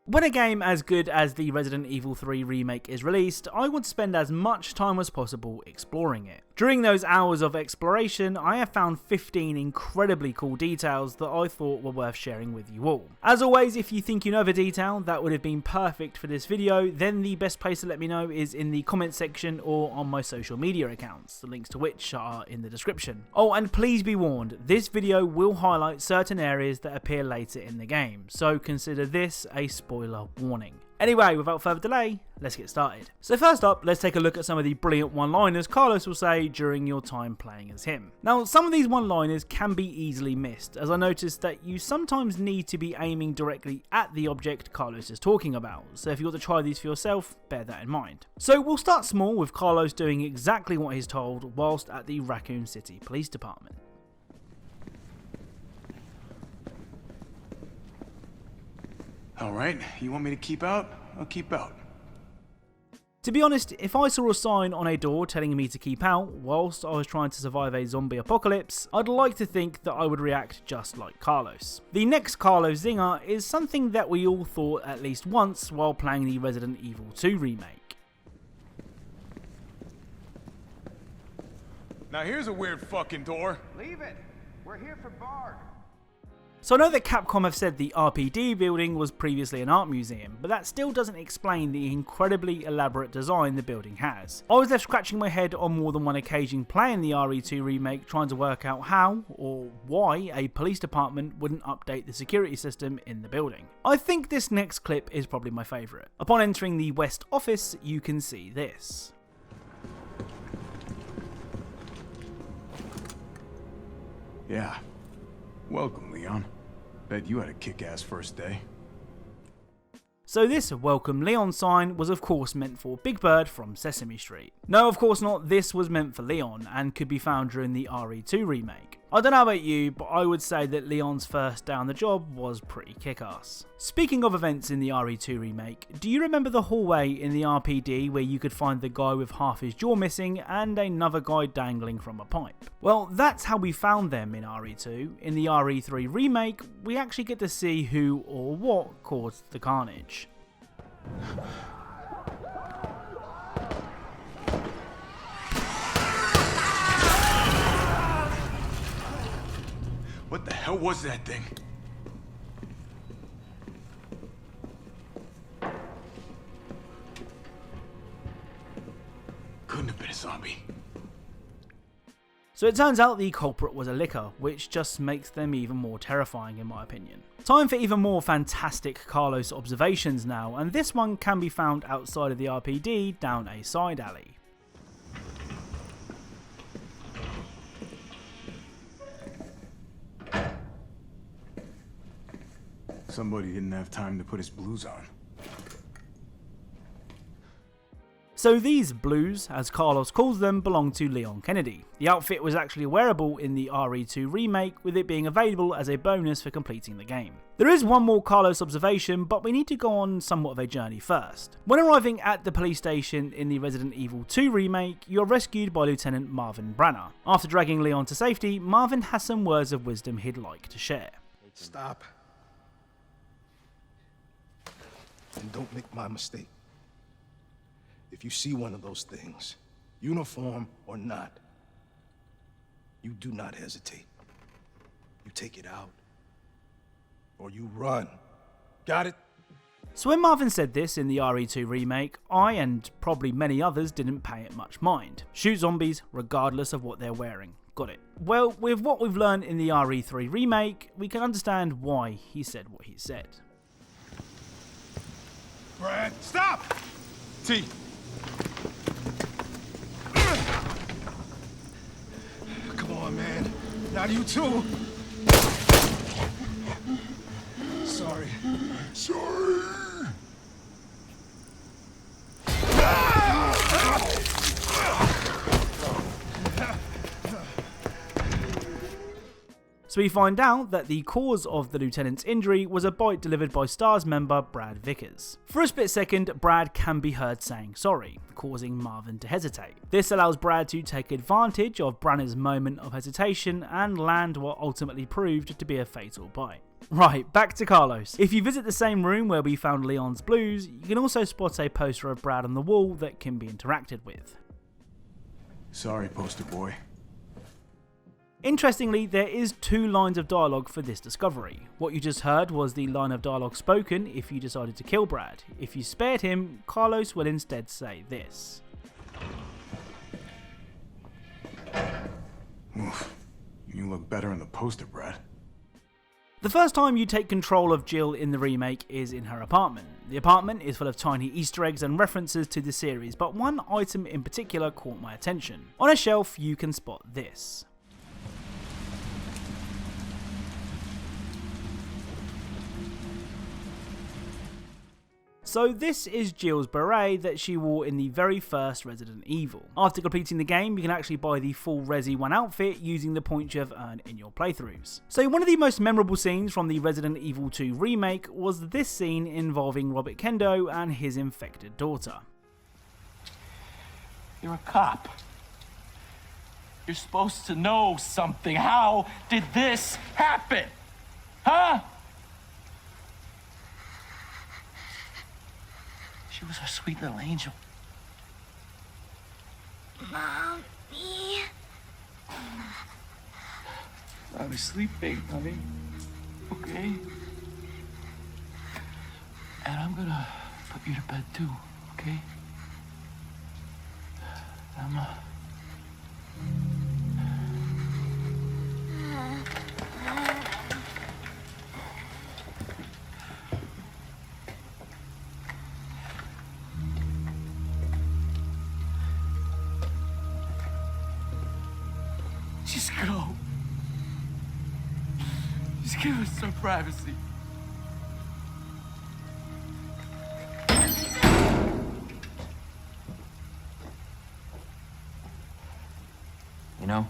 When a game as good as the Resident Evil 3 remake is released, I want to spend as much time as possible exploring it. During those hours of exploration, I have found 15 incredibly cool details that I thought were worth sharing with you all. As always, if you think you know of a detail that would have been perfect for this video, then the best place to let me know is in the comment section or on my social media accounts, the links to which are in the description. Oh, and please be warned, this video will highlight certain areas that appear later in the game, so consider this a spoiler warning. Anyway, without further delay, let's get started. So first up, let's take a look at some of the brilliant one-liners Carlos will say during your time playing as him. Now, some of these one-liners can be easily missed, as I noticed that you sometimes need to be aiming directly at the object Carlos is talking about, so if you want to try these for yourself, bear that in mind. So we'll start small with Carlos doing exactly what he's told whilst at the Raccoon City Police Department. Alright, you want me to keep out? I'll keep out. To be honest, if I saw a sign on a door telling me to keep out whilst I was trying to survive a zombie apocalypse, I'd like to think that I would react just like Carlos. The next Carlos zinger is something that we all thought at least once while playing the Resident Evil 2 remake. Now here's a weird fucking door. Leave it. We're here for Bard. So I know that Capcom have said the RPD building was previously an art museum, but that still doesn't explain the incredibly elaborate design the building has. I was left scratching my head on more than one occasion playing the RE2 remake trying to work out how, or why, a police department wouldn't update the security system in the building. I think this next clip is probably my favourite. Upon entering the West office, you can see this. Yeah. Welcome, Leon. Bet you had a kick-ass first day. So this Welcome Leon sign was of course meant for Big Bird from Sesame Street. No, of course not, this was meant for Leon and could be found during the RE2 remake. I don't know about you, but I would say that Leon's first day on the job was pretty kick-ass. Speaking of events in the RE2 remake, do you remember the hallway in the RPD where you could find the guy with half his jaw missing and another guy dangling from a pipe? Well, that's how we found them in RE2. In the RE3 remake, we actually get to see who or what caused the carnage. What the hell was that thing? Couldn't have been a zombie. So it turns out the culprit was a licker, which just makes them even more terrifying in my opinion. Time for even more fantastic Carlos observations now, and this one can be found outside of the RPD down a side alley. Somebody didn't have time to put his blues on. So these blues, as Carlos calls them, belong to Leon Kennedy. The outfit was actually wearable in the RE2 remake, with it being available as a bonus for completing the game. There is one more Carlos observation, but we need to go on somewhat of a journey first. When arriving at the police station in the Resident Evil 2 remake, you're rescued by Lieutenant Marvin Branner. After dragging Leon to safety, Marvin has some words of wisdom he'd like to share. Stop. And don't make my mistake. If you see one of those things, uniform or not, you do not hesitate. You take it out, or you run. Got it? So when Marvin said this in the RE2 remake, I and probably many others didn't pay it much mind. Shoot zombies regardless of what they're wearing. Got it. Well, with what we've learned in the RE3 remake, we can understand why he said what he said. Brad, stop! T. Come on, man. Not you too. Sorry. Sorry. So we find out that the cause of the lieutenant's injury was a bite delivered by STARS member Brad Vickers. For a split second, Brad can be heard saying sorry, causing Marvin to hesitate. This allows Brad to take advantage of Branner's moment of hesitation and land what ultimately proved to be a fatal bite. Right, back to Carlos. If you visit the same room where we found Leon's blues, you can also spot a poster of Brad on the wall that can be interacted with. Sorry, poster boy. Interestingly, there is 2 lines of dialogue for this discovery. What you just heard was the line of dialogue spoken if you decided to kill Brad. If you spared him, Carlos will instead say this. Oof. You look better in the poster, Brad. The first time you take control of Jill in the remake is in her apartment. The apartment is full of tiny Easter eggs and references to the series, but one item in particular caught my attention. On a shelf you can spot this. So this is Jill's beret that she wore in the very first Resident Evil. After completing the game, you can actually buy the full Resi 1 outfit using the points you have earned in your playthroughs. So one of the most memorable scenes from the Resident Evil 2 remake was this scene involving Robert Kendo and his infected daughter. You're a cop. You're supposed to know something. How did this happen? Huh? She was our sweet little angel. Mommy. I was sleeping, honey. Okay? And I'm gonna put you to bed too, okay? Just go. Just give us some privacy. You know,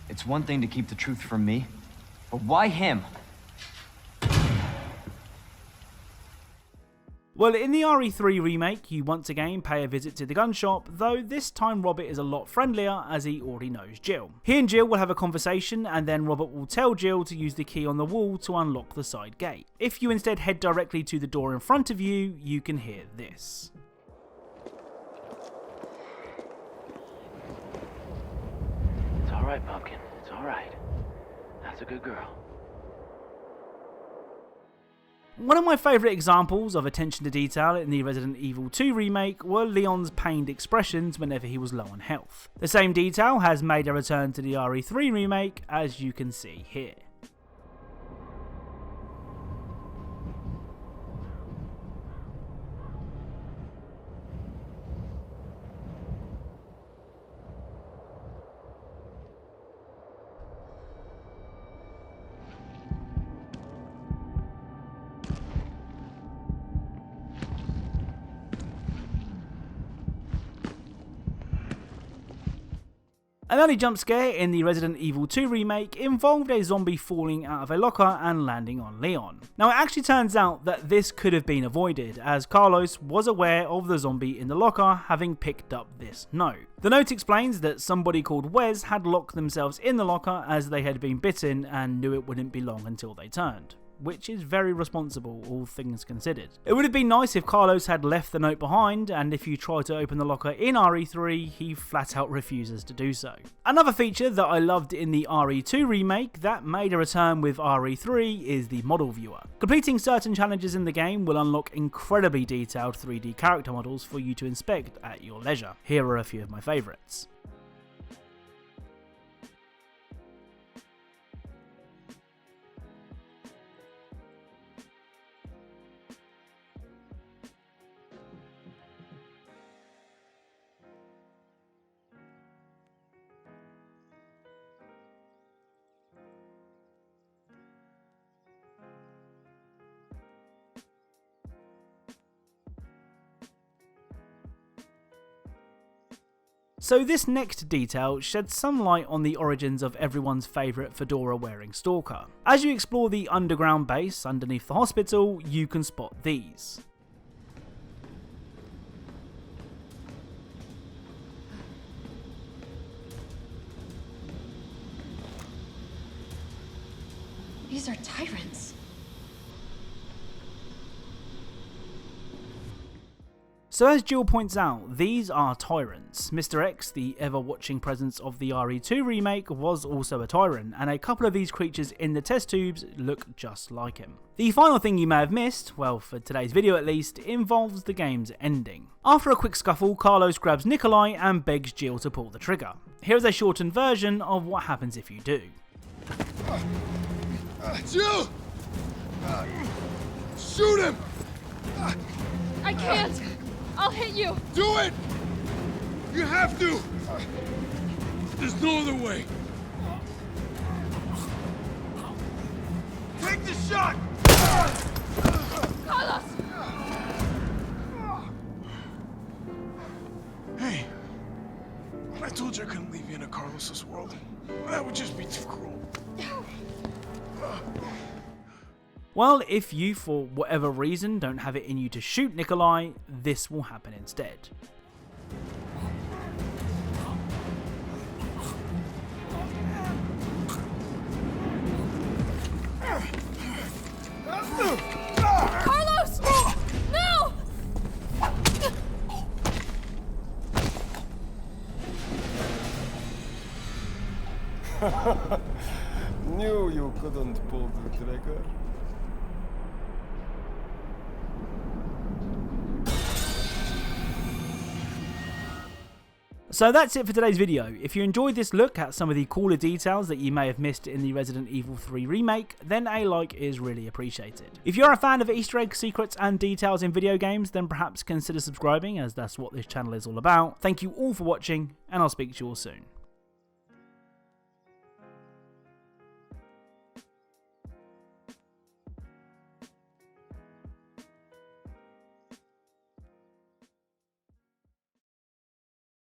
it's one thing to keep the truth from me, but why him? Well, in the RE3 remake, you once again pay a visit to the gun shop, though this time Robert is a lot friendlier as he already knows Jill. He and Jill will have a conversation and then Robert will tell Jill to use the key on the wall to unlock the side gate. If you instead head directly to the door in front of you, you can hear this. It's all right, Pumpkin. It's all right. That's a good girl. One of my favourite examples of attention to detail in the Resident Evil 2 remake were Leon's pained expressions whenever he was low on health. The same detail has made a return to the RE3 remake, as you can see here. An early jump scare in the Resident Evil 2 remake involved a zombie falling out of a locker and landing on Leon. Now it actually turns out that this could have been avoided, as Carlos was aware of the zombie in the locker, having picked up this note. The note explains that somebody called Wes had locked themselves in the locker as they had been bitten and knew it wouldn't be long until they turned. Which is very responsible, all things considered. It would have been nice if Carlos had left the note behind, and if you try to open the locker in RE3, he flat out refuses to do so. Another feature that I loved in the RE2 remake that made a return with RE3 is the model viewer. Completing certain challenges in the game will unlock incredibly detailed 3D character models for you to inspect at your leisure. Here are a few of my favourites. So this next detail sheds some light on the origins of everyone's favourite fedora-wearing stalker. As you explore the underground base underneath the hospital, you can spot these. These are tyrants. So as Jill points out, these are tyrants. Mr. X, the ever-watching presence of the RE2 remake, was also a tyrant, and a couple of these creatures in the test tubes look just like him. The final thing you may have missed, well for today's video at least, involves the game's ending. After a quick scuffle, Carlos grabs Nikolai and begs Jill to pull the trigger. Here is a shortened version of what happens if you do. Jill! Shoot him! I can't! I'll hit you! Do it! You have to! There's no other way. Take the shot! Carlos! Hey, I told you I couldn't leave you in a Carlos's world. That would just be too cruel. Well, if you, for whatever reason, don't have it in you to shoot Nikolai, this will happen instead. Carlos! No! Knew you couldn't pull the trigger. So that's it for today's video. If you enjoyed this look at some of the cooler details that you may have missed in the Resident Evil 3 remake, then a like is really appreciated. If you're a fan of Easter eggs, secrets and details in video games, then perhaps consider subscribing, as that's what this channel is all about. Thank you all for watching, and I'll speak to you all soon.